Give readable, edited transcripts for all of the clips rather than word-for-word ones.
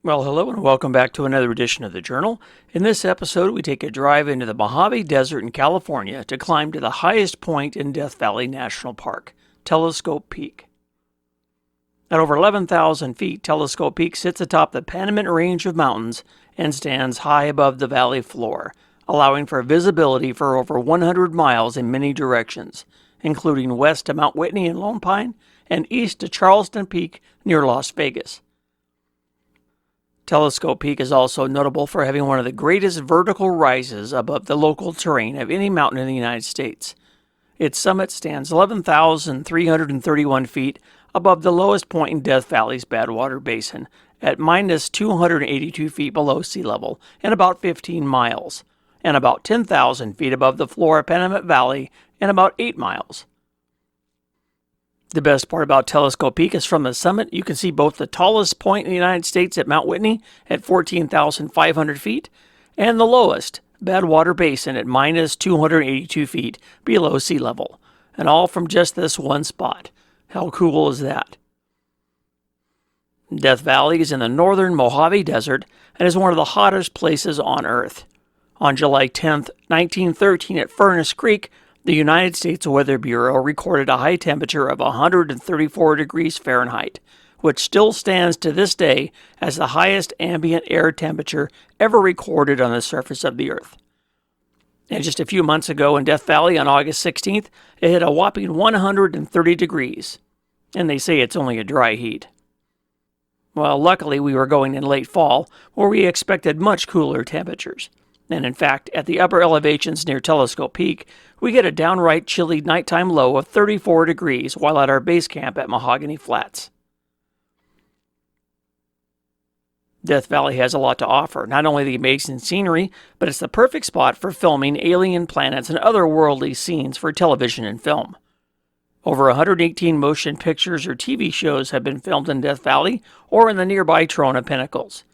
Well, hello and welcome back to another edition of the Journal. In this episode, we take a drive into the Mojave Desert in California to climb to the highest point in Death Valley National Park, Telescope Peak. At over 11,000 feet, Telescope Peak sits atop the Panamint Range of mountains and stands high above the valley floor, allowing for visibility for over 100 miles in many directions, including west to Mount Whitney in Lone Pine and east to Charleston Peak near Las Vegas. Telescope Peak is also notable for having one of the greatest vertical rises above the local terrain of any mountain in the United States. Its summit stands 11,331 feet above the lowest point in Death Valley's Badwater Basin, at minus 282 feet below sea level and about 15 miles, and about 10,000 feet above the floor of Panamint Valley and about 8 miles. The best part about Telescope Peak is from the summit, you can see both the tallest point in the United States at Mount Whitney at 14,500 feet and the lowest, Badwater Basin, at minus 282 feet below sea level, and all from just this one spot. How cool is that? Death Valley is in the northern Mojave Desert and is one of the hottest places on Earth. On July 10, 1913, at Furnace Creek, the United States Weather Bureau recorded a high temperature of 134 degrees Fahrenheit, which still stands to this day as the highest ambient air temperature ever recorded on the surface of the Earth. And just a few months ago in Death Valley on August 16th, it hit a whopping 130 degrees, and they say it's only a dry heat. Well, luckily we were going in late fall, where we expected much cooler temperatures. And in fact, at the upper elevations near Telescope Peak, we get a downright chilly nighttime low of 34 degrees while at our base camp at Mahogany Flats. Death Valley has a lot to offer, not only the amazing scenery, but it's the perfect spot for filming alien planets and otherworldly scenes for television and film. Over 118 motion pictures or TV shows have been filmed in Death Valley or in the nearby Trona Pinnacles.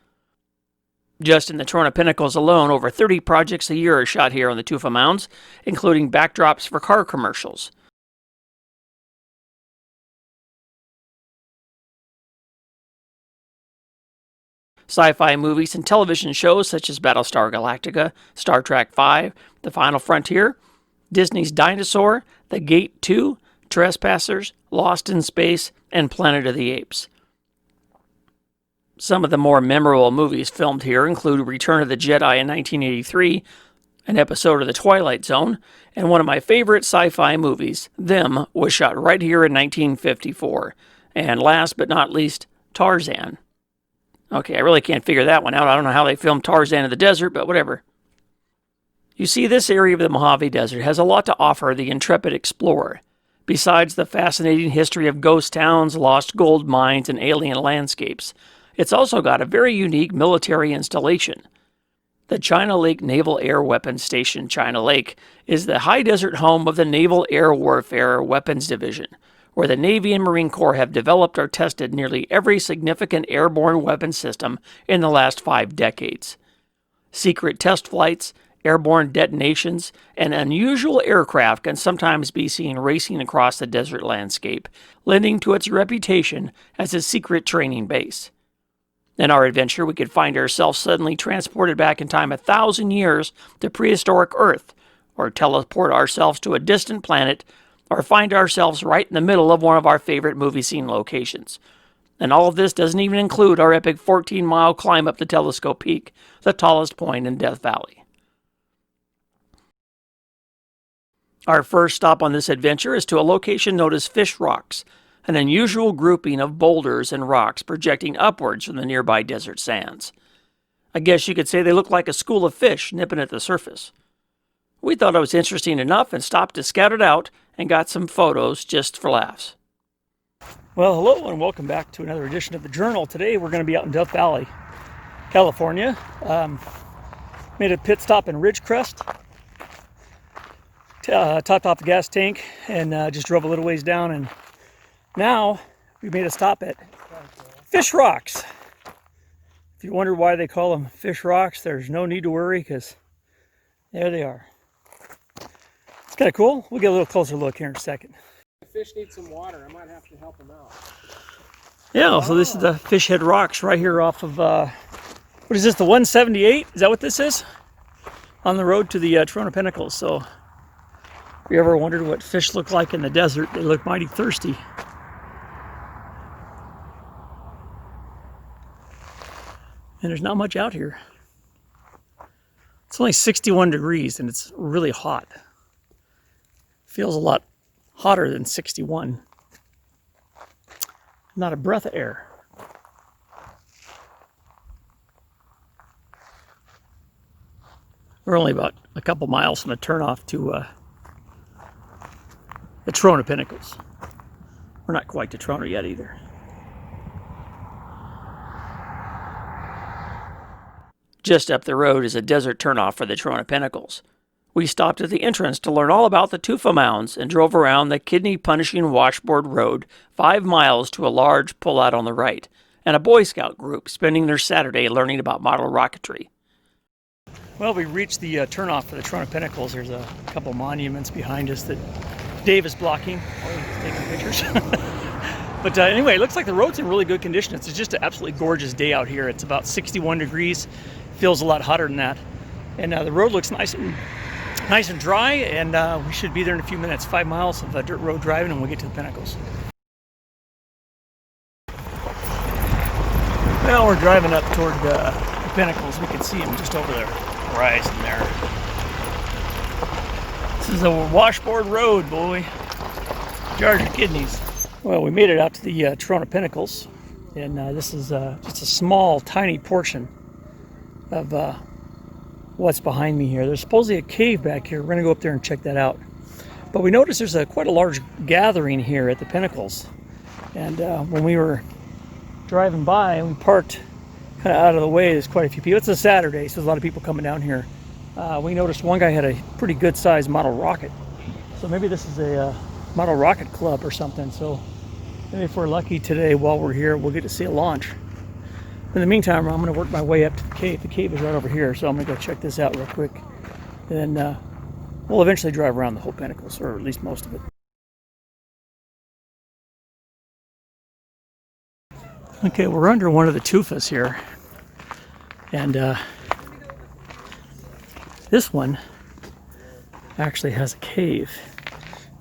Just in the Trona Pinnacles alone, over 30 projects a year are shot here on the Tufa Mounds, including backdrops for car commercials. Sci-fi movies and television shows such as Battlestar Galactica, Star Trek V, The Final Frontier, Disney's Dinosaur, The Gate 2, Trespassers, Lost in Space, and Planet of the Apes. Some of the more memorable movies filmed here include Return of the Jedi in 1983, an episode of The Twilight Zone, and one of my favorite sci-fi movies, Them, was shot right here in 1954. And last but not least, Tarzan. Okay, I really can't figure that one out. I don't know how they filmed Tarzan in the desert, but whatever. You see, this area of the Mojave Desert has a lot to offer the intrepid explorer. Besides the fascinating history of ghost towns, lost gold mines, and alien landscapes, it's also got a very unique military installation. The China Lake Naval Air Weapons Station, China Lake, is the high desert home of the Naval Air Warfare Weapons Division, where the Navy and Marine Corps have developed or tested nearly every significant airborne weapon system in the last 5 decades. Secret test flights, airborne detonations, and unusual aircraft can sometimes be seen racing across the desert landscape, lending to its reputation as a secret training base. In our adventure, we could find ourselves suddenly transported back in time 1,000 years to prehistoric Earth, or teleport ourselves to a distant planet, or find ourselves right in the middle of one of our favorite movie scene locations. And all of this doesn't even include our epic 14-mile climb up the Telescope Peak, the tallest point in Death Valley. Our first stop on this adventure is to a location known as Fish Rocks, an unusual grouping of boulders and rocks projecting upwards from the nearby desert sands. I guess you could say they look like a school of fish nipping at the surface. We thought it was interesting enough and stopped to scout it out and got some photos just for laughs. Well, hello and welcome back to another edition of the Journal. Today we're going to be out in Death Valley, California. Made a pit stop in Ridgecrest. Topped off the gas tank and just drove a little ways down, and now we made a stop at Fish Rocks. If you wonder why they call them Fish Rocks, there's no need to worry because there they are. It's kind of cool. We'll get a little closer look here in a second. The fish need some water. I might have to help them out. Yeah, so this is the Fish Head Rocks right here off of, what is this, the 178? Is that what this is? On the road to the Trona Pinnacles. So if you ever wondered what fish look like in the desert, they look mighty thirsty. And there's not much out here. It's only 61 degrees and it's really hot. Feels a lot hotter than 61. Not a breath of air. We're only about a couple miles from the turnoff to the Trona Pinnacles. We're not quite to Trona yet either. Just up the road is a desert turnoff for the Trona Pinnacles. We stopped at the entrance to learn all about the tufa mounds and drove around the kidney-punishing washboard road 5 miles to a large pullout on the right, and a Boy Scout group spending their Saturday learning about model rocketry. Well, we reached the turnoff for the Trona Pinnacles. There's a couple monuments behind us that Dave is blocking. Oh, he's taking pictures. But anyway, it looks like the road's in really good condition. It's just an absolutely gorgeous day out here. It's about 61 degrees. Feels a lot hotter than that. And the road looks nice and dry, and we should be there in a few minutes. 5 miles of dirt road driving, and we'll get to the Pinnacles. Well, we're driving up toward the Pinnacles. We can see them just over the horizon there. This is a washboard road, boy. Jar your kidneys. Well, we made it out to the Trona Pinnacles, and this is just a small, tiny portion of what's behind me here. There's supposedly a cave back here. We're going to go up there and check that out. But we noticed there's quite a large gathering here at the Pinnacles. And when we were driving by and we parked kind of out of the way, there's quite a few people. It's a Saturday, so there's a lot of people coming down here. We noticed one guy had a pretty good sized model rocket. So maybe this is a model rocket club or something. So maybe if we're lucky today while we're here, we'll get to see a launch. In the meantime, I'm going to work my way up to the cave. The cave is right over here, so I'm going to go check this out real quick. And then we'll eventually drive around the whole Pinnacles, or at least most of it. Okay, we're under one of the tufas here. And this one actually has a cave,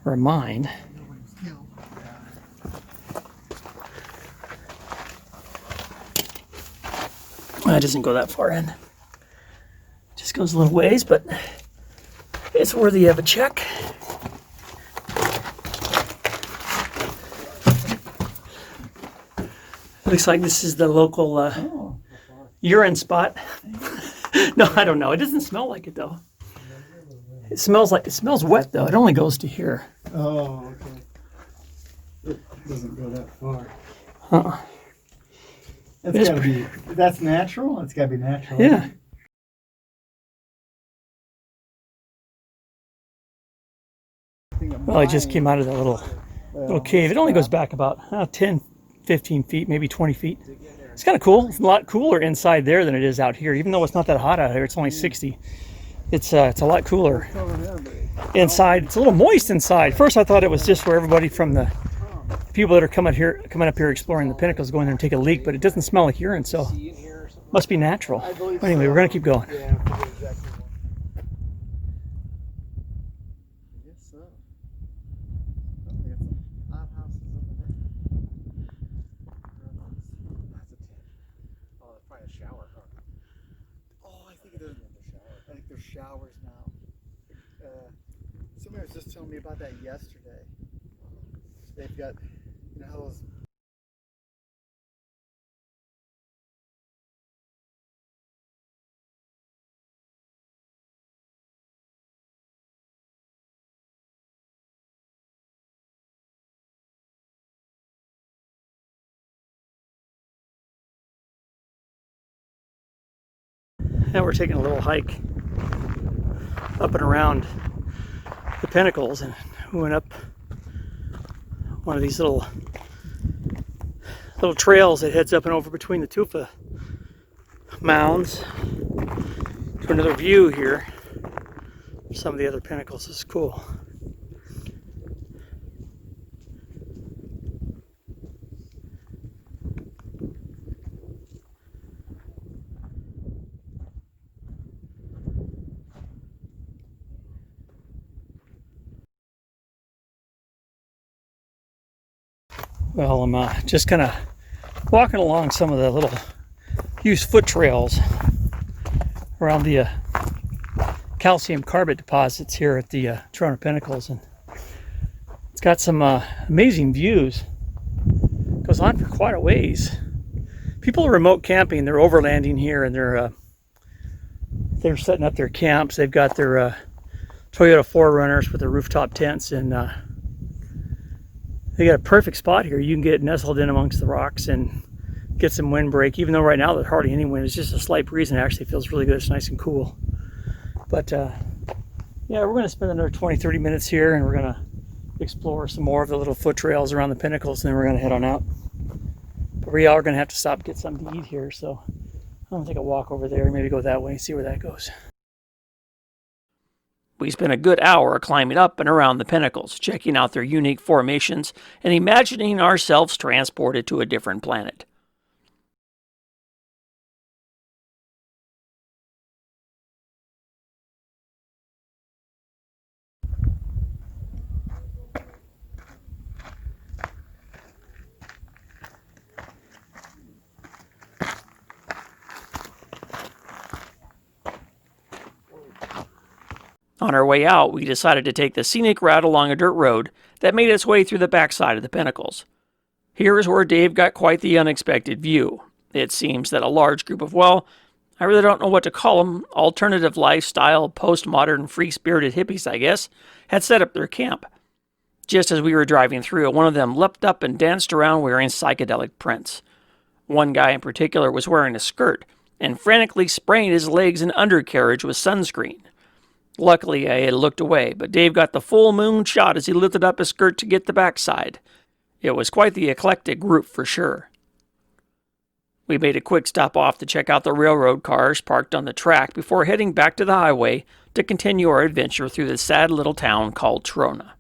or a mine. It doesn't go that far in. Just goes a little ways, but it's worthy of a check. Looks like this is the local urine spot. No, I don't know. It doesn't smell like it though. It smells wet though. It only goes to here. Oh, okay. It doesn't go that far. That's natural? It's gotta be natural. Yeah. Well, I just came out of that little cave. It only goes back about 10, 15 feet, maybe 20 feet. It's kind of cool. It's a lot cooler inside there than it is out here. Even though it's not that hot out here, it's only 60. It's a lot cooler inside. It's a little moist inside. First, I thought it was just where everybody from the people that are coming up here exploring the Pinnacles going there and take a leak, but it doesn't smell like urine, so must be natural. Anyway, we're gonna keep going. I think there's showers now. Somebody was just telling me about that yesterday. They've got, you know, how those Now we're taking a little hike up and around the Pinnacles, and we went up one of these little trails that heads up and over between the tufa mounds to another view here of some of the other Pinnacles. This is cool. Well, I'm just kind of walking along some of the little used foot trails around the calcium carbide deposits here at the Trona Pinnacles, and it's got some amazing views. Goes on for quite a ways. People are remote camping. They're overlanding here, and they're setting up their camps. They've got their Toyota 4Runners with their rooftop tents, and they got a perfect spot here. You can get nestled in amongst the rocks and get some windbreak, even though right now there's hardly any wind. It's just a slight breeze, and it actually feels really good. It's nice and cool. But yeah, we're going to spend another 20-30 minutes here, and we're going to explore some more of the little foot trails around the pinnacles, and then we're going to head on out. But we are going to have to stop and get something to eat here, so I'm going to take a walk over there, maybe go that way, see where that goes. We spent a good hour climbing up and around the pinnacles, checking out their unique formations and imagining ourselves transported to a different planet. On our way out, we decided to take the scenic route along a dirt road that made its way through the backside of the pinnacles. Here is where Dave got quite the unexpected view. It seems that a large group of, well, I really don't know what to call them, alternative lifestyle, postmodern, free-spirited hippies, I guess, had set up their camp. Just as we were driving through, one of them leapt up and danced around wearing psychedelic prints. One guy in particular was wearing a skirt and frantically spraying his legs and undercarriage with sunscreen. Luckily, I had looked away, but Dave got the full moon shot as he lifted up his skirt to get the backside. It was quite the eclectic group for sure. We made a quick stop off to check out the railroad cars parked on the track before heading back to the highway to continue our adventure through the sad little town called Trona.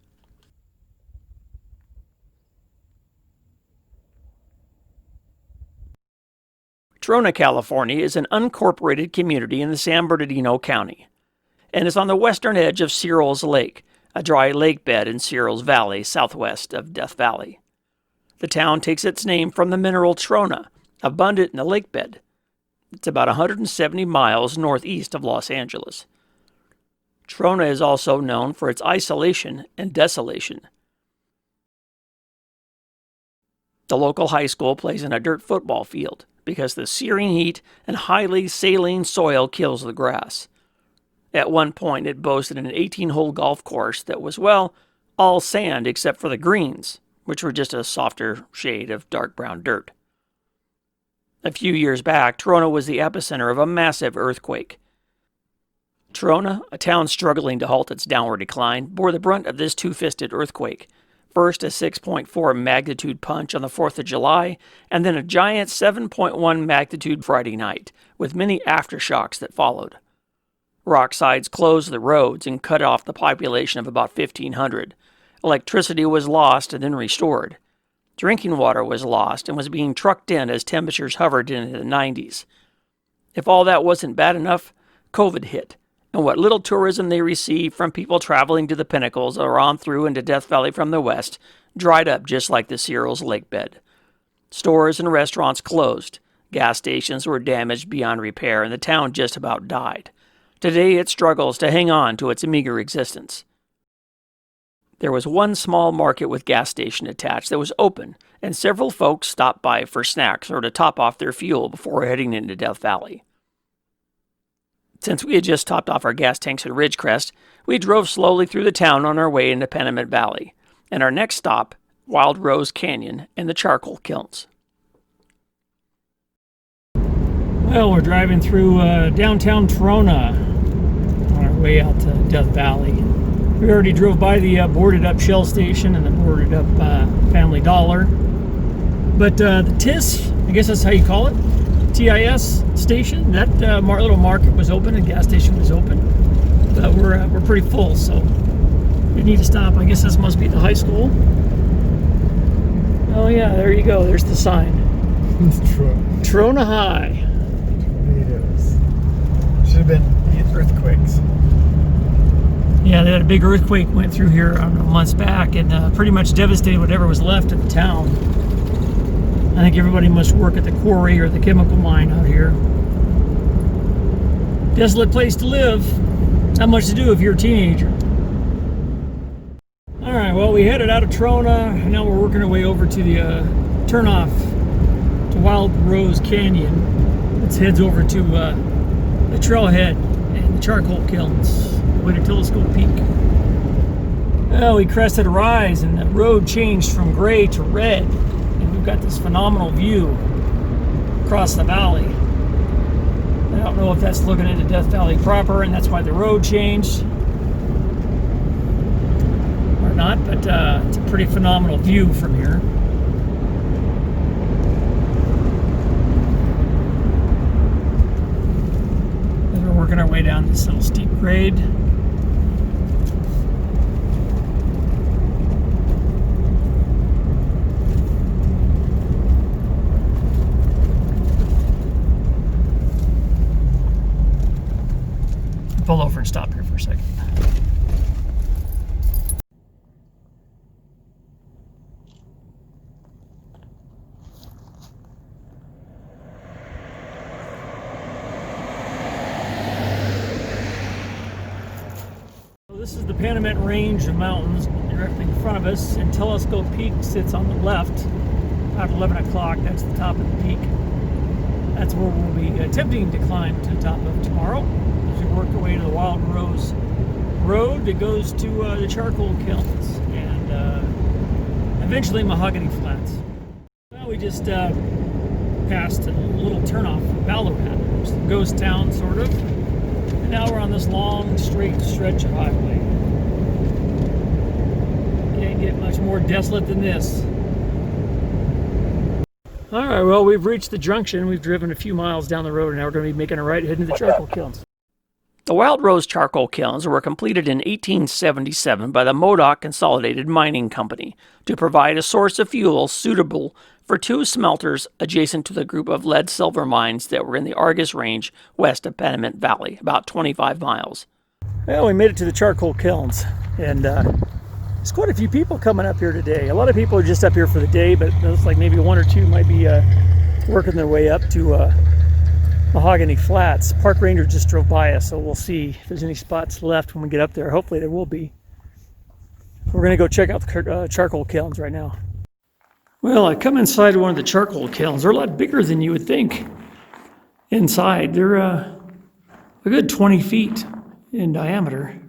Trona, California is an unincorporated community in the San Bernardino County, and is on the western edge of Searles Lake, a dry lake bed in Searles Valley, southwest of Death Valley. The town takes its name from the mineral trona, abundant in the lake bed. It's about 170 miles northeast of Los Angeles. Trona is also known for its isolation and desolation. The local high school plays in a dirt football field because the searing heat and highly saline soil kills the grass. At one point, it boasted an 18-hole golf course that was, well, all sand except for the greens, which were just a softer shade of dark brown dirt. A few years back, Trona was the epicenter of a massive earthquake. Trona, a town struggling to halt its downward decline, bore the brunt of this two-fisted earthquake. First a 6.4 magnitude punch on the 4th of July, and then a giant 7.1 magnitude Friday night, with many aftershocks that followed. Rock sides closed the roads and cut off the population of about 1,500. Electricity was lost and then restored. Drinking water was lost and was being trucked in as temperatures hovered into the 90s. If all that wasn't bad enough, COVID hit, and what little tourism they received from people traveling to the Pinnacles or on through into Death Valley from the west dried up just like the Searles lake bed. Stores and restaurants closed, gas stations were damaged beyond repair, and the town just about died. Today it struggles to hang on to its meager existence. There was one small market with gas station attached that was open, and several folks stopped by for snacks or to top off their fuel before heading into Death Valley. Since we had just topped off our gas tanks at Ridgecrest, we drove slowly through the town on our way into Panamint Valley, and our next stop, Wildrose Canyon and the Charcoal Kilns. Well, we're driving through downtown Trona on our way out to Death Valley. We already drove by the boarded up Shell station and the boarded up Family Dollar. But the TIS, I guess that's how you call it, TIS station, that little market was open and gas station was open. But we're pretty full, so we need to stop. I guess this must be the high school. Oh yeah, there you go. There's the sign. It's Trona. Trona High. Tornadoes. Should have been earthquakes. Yeah, they had a big earthquake went through here, I don't know, months back, and pretty much devastated whatever was left of the town. I think everybody must work at the quarry or the chemical mine out here. Desolate place to live. Not much to do if you're a teenager. Alright, well, we headed out of Trona, and now we're working our way over to the turnoff to Wildrose Canyon. It heads over to the trailhead and the charcoal kilns, way to Telescope Peak. Well, we crested a rise, and the road changed from gray to red, and we've got this phenomenal view across the valley. I don't know if that's looking into Death Valley proper, and that's why the road changed, or not, but it's a pretty phenomenal view from here. As we're working our way down this little steep grade. Pull over and stop here for a second. So this is the Panamint Range of mountains directly in front of us, and Telescope Peak sits on the left. About 11 o'clock, that's the top of the peak. That's where we'll be attempting to climb to the top of tomorrow. We work our way to the Wildrose Road that goes to the charcoal kilns and eventually Mahogany Flats. Well, we just passed a little turnoff for Ballarat. It's a ghost town, sort of. And now we're on this long, straight stretch of highway. Can't get much more desolate than this. All right, well, we've reached the junction. We've driven a few miles down the road, and now we're going to be making a right heading to the charcoal kilns. The Wildrose Charcoal Kilns were completed in 1877 by the Modoc Consolidated Mining Company to provide a source of fuel suitable for two smelters adjacent to the group of lead-silver mines that were in the Argus Range west of Panamint Valley, about 25 miles. Well, we made it to the charcoal kilns, and there's quite a few people coming up here today. A lot of people are just up here for the day, but it looks like maybe one or two might be working their way up to Mahogany Flats. Park ranger just drove by us, so we'll see if there's any spots left when we get up there. Hopefully there will be. We're going to go check out the charcoal kilns right now. Well, I come inside one of the charcoal kilns. They're a lot bigger than you would think inside. They're a good 20 feet in diameter.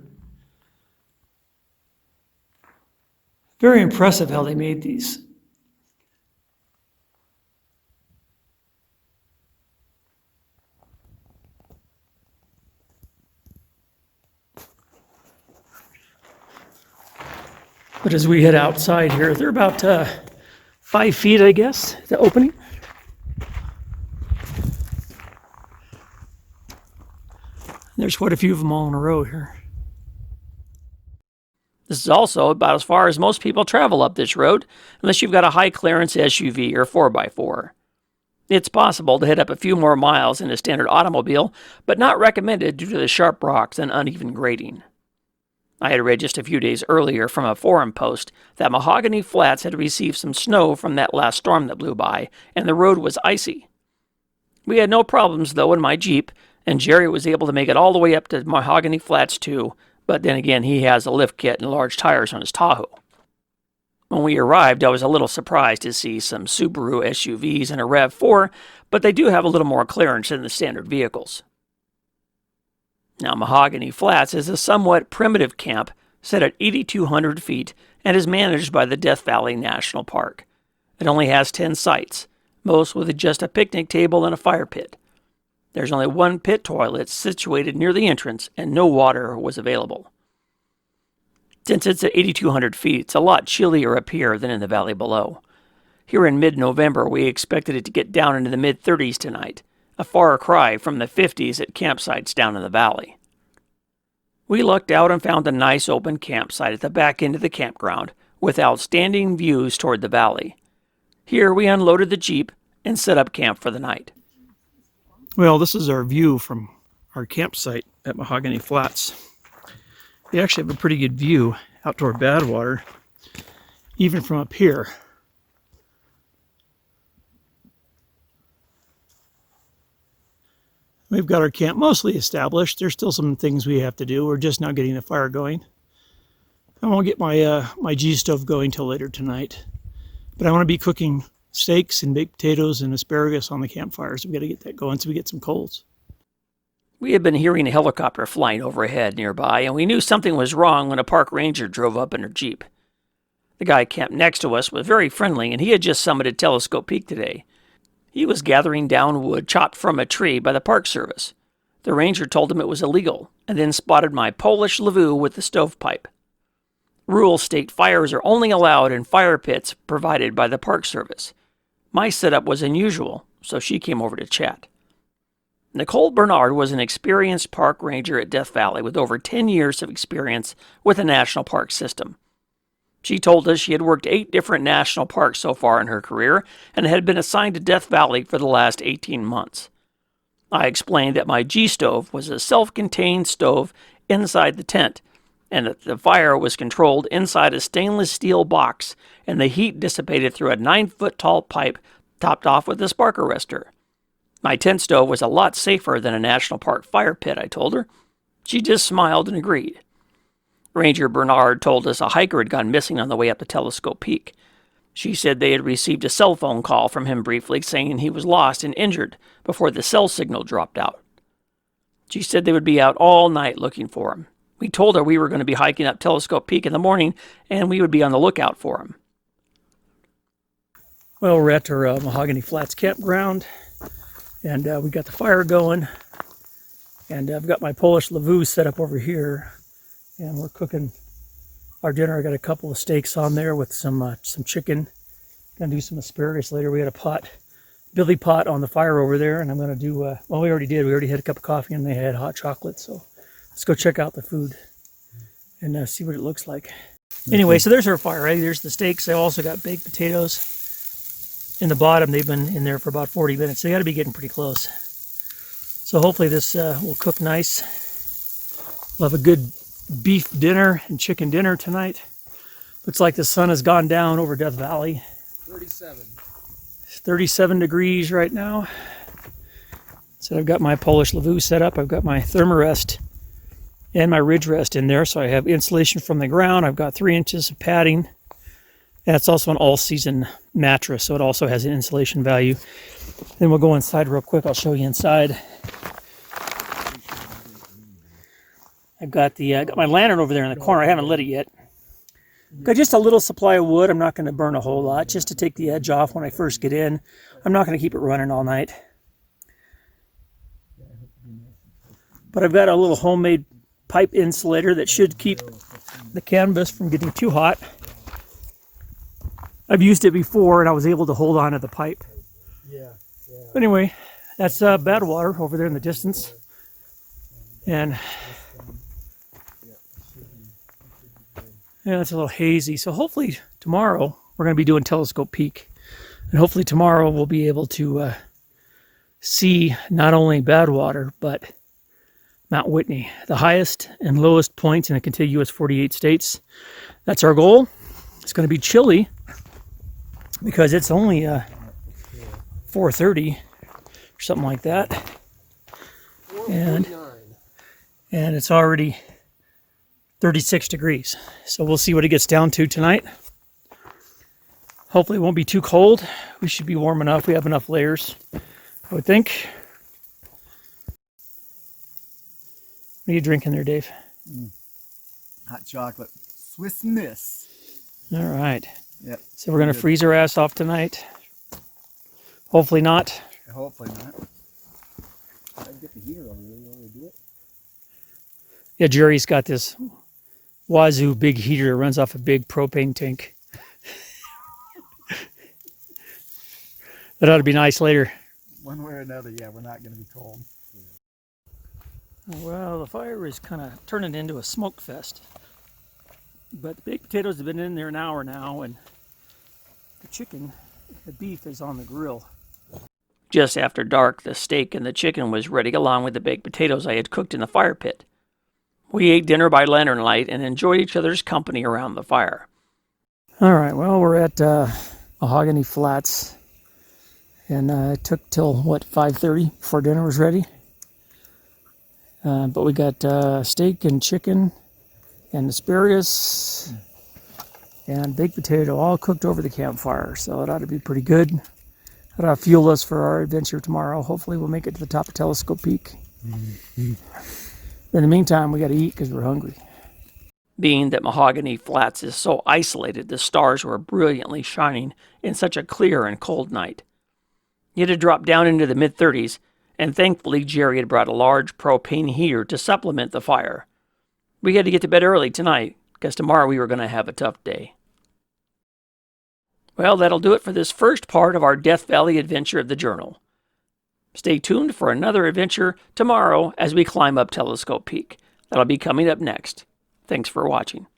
Very impressive how they made these. But as we head outside here, they're about 5 feet, I guess, the opening. There's quite a few of them all in a row here. This is also about as far as most people travel up this road, unless you've got a high-clearance SUV or 4x4. It's possible to head up a few more miles in a standard automobile, but not recommended due to the sharp rocks and uneven grading. I had read just a few days earlier from a forum post that Mahogany Flats had received some snow from that last storm that blew by, and the road was icy. We had no problems, though, in my Jeep, and Jerry was able to make it all the way up to Mahogany Flats, too, but then again, he has a lift kit and large tires on his Tahoe. When we arrived, I was a little surprised to see some Subaru SUVs and a RAV4, but they do have a little more clearance than the standard vehicles. Now, Mahogany Flats is a somewhat primitive camp set at 8,200 feet and is managed by the Death Valley National Park. It only has 10 sites, most with just a picnic table and a fire pit. There's only one pit toilet situated near the entrance, and no water was available. Since it's at 8,200 feet, it's a lot chillier up here than in the valley below. Here in mid-November, we expected it to get down into the mid-30s tonight, a far cry from the 50s at campsites down in the valley. We lucked out and found a nice open campsite at the back end of the campground with outstanding views toward the valley. Here we unloaded the Jeep and set up camp for the night. Well, this is our view from our campsite at Mahogany Flats. We actually have a pretty good view out toward Badwater, even from up here. We've got our camp mostly established. There's still some things we have to do. We're just now getting the fire going. I won't get my G stove going till later tonight. But I want to be cooking steaks and baked potatoes and asparagus on the campfire, so we got to get that going so we get some coals. We had been hearing a helicopter flying overhead nearby, and we knew something was wrong when a park ranger drove up in her Jeep. The guy camped next to us was very friendly, and he had just summited Telescope Peak today. He was gathering down wood chopped from a tree by the Park Service. The ranger told him it was illegal, and then spotted my Polish Lavu with the stovepipe. Rules state fires are only allowed in fire pits provided by the Park Service. My setup was unusual, so she came over to chat. Nicole Bernard was an experienced park ranger at Death Valley with over 10 years of experience with the national park system. She told us she had worked 8 different national parks so far in her career and had been assigned to Death Valley for the last 18 months. I explained that my G-stove was a self-contained stove inside the tent, and that the fire was controlled inside a stainless steel box, and the heat dissipated through a 9-foot-tall pipe topped off with a spark arrestor. My tent stove was a lot safer than a national park fire pit, I told her. She just smiled and agreed. Ranger Bernard told us a hiker had gone missing on the way up to Telescope Peak. She said they had received a cell phone call from him briefly saying he was lost and injured before the cell signal dropped out. She said they would be out all night looking for him. We told her we were going to be hiking up Telescope Peak in the morning, and we would be on the lookout for him. Well, we're at our Mahogany Flats campground, and we got the fire going, and I've got my Polish Lavu set up over here, and we're cooking our dinner. I got a couple of steaks on there with some chicken. Gonna do some asparagus later. We had a billy pot on the fire over there, and I'm gonna do, well, we already did. We already had a cup of coffee, and they had hot chocolate, so let's go check out the food and see what it looks like. Anyway, so there's our fire, right? There's the steaks. I also got baked potatoes in the bottom. They've been in there for about 40 minutes. They got to be getting pretty close. So hopefully this will cook nice. We'll have a good beef dinner and chicken dinner tonight. Looks like the sun has gone down over Death Valley. 37. It's 37 degrees right now. So I've got my Polish Lavu set up. I've got my Thermarest and my Ridgecrest in there, so I have insulation from the ground. I've got 3 inches of padding. And it's also an all-season mattress, so it also has an insulation value. Then we'll go inside real quick. I'll show you inside. I've got got my lantern over there in the corner. I haven't lit it yet. Got just a little supply of wood. I'm not going to burn a whole lot, just to take the edge off when I first get in. I'm not going to keep it running all night. But I've got a little homemade pipe insulator that should keep the canvas from getting too hot. I've used it before and I was able to hold on to the pipe. Yeah. Anyway, that's bad water over there in the distance. And yeah, it's a little hazy. So hopefully tomorrow we're going to be doing Telescope Peak. And hopefully tomorrow we'll be able to see not only Badwater, but Mount Whitney, the highest and lowest points in the contiguous 48 states. That's our goal. It's going to be chilly because it's only 4:30 or something like that. And it's already 36 degrees. So we'll see what it gets down to tonight. Hopefully it won't be too cold. We should be warm enough. We have enough layers, I would think. What are you drinking there, Dave? Hot chocolate. Swiss Miss. All right. Yep. So we're going to freeze our ass off tonight. Hopefully not. Hopefully not. I can get the heater on. You want me to do it? Yeah, Jerry's got this Wazoo big heater that runs off a big propane tank. That ought to be nice later. One way or another, yeah, we're not going to be cold. Well, the fire is kind of turning into a smoke fest. But the baked potatoes have been in there an hour now, and the beef is on the grill. Just after dark, the steak and the chicken was ready, along with the baked potatoes I had cooked in the fire pit. We ate dinner by lantern light and enjoyed each other's company around the fire. All right, well, we're at Mahogany Flats, and it took till, 5:30 before dinner was ready. But we got steak and chicken and asparagus and baked potato all cooked over the campfire. So it ought to be pretty good. It ought to fuel us for our adventure tomorrow. Hopefully we'll make it to the top of Telescope Peak. In the meantime, we got to eat because we're hungry. Being that Mahogany Flats is so isolated, the stars were brilliantly shining in such a clear and cold night. It had dropped down into the mid-30s, and thankfully Jerry had brought a large propane heater to supplement the fire. We had to get to bed early tonight, because tomorrow we were going to have a tough day. Well, that'll do it for this first part of our Death Valley adventure of the journal. Stay tuned for another adventure tomorrow as we climb up Telescope Peak. That'll be coming up next. Thanks for watching.